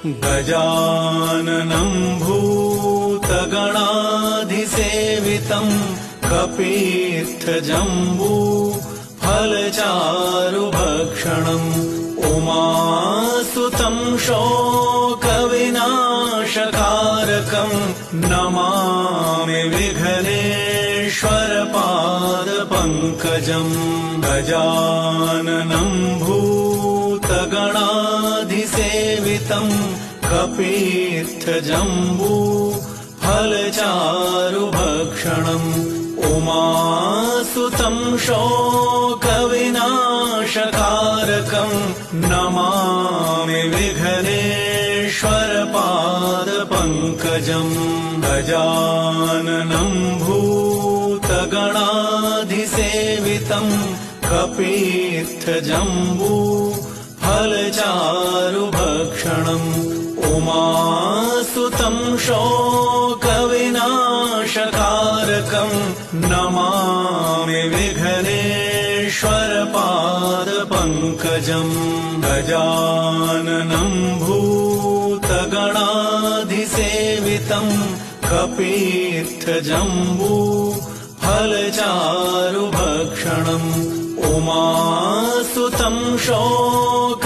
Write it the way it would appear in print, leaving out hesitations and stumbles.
गजाननं भूतगणाधिसेवितं कपीर्थजम्बूफलचारुभक्षणम् उमासुतं शोकविनाशकारकं नमामि विघ्नेश्वरपादपङ्कजम् गजाननं भूतगणाधिसेवितं कपीर्थजम्बूफलचारुभक्षणम् उमासुतं शोकविनाशकारकं नमामि विघ्नेश्वरपादपङ्कजम् गजाननं भूतगणाधिसेवितं कपीर्थजम्बूफलचारुभक्षणम् उमासुतं शोकविनाशकारकं नमामि विघ्नेश्वरपादपङ्कजम् गजाननं भूतगणाधिसेवितं कपीर्थजम्बूफलचारुभक्षणम् उमासुतं शोक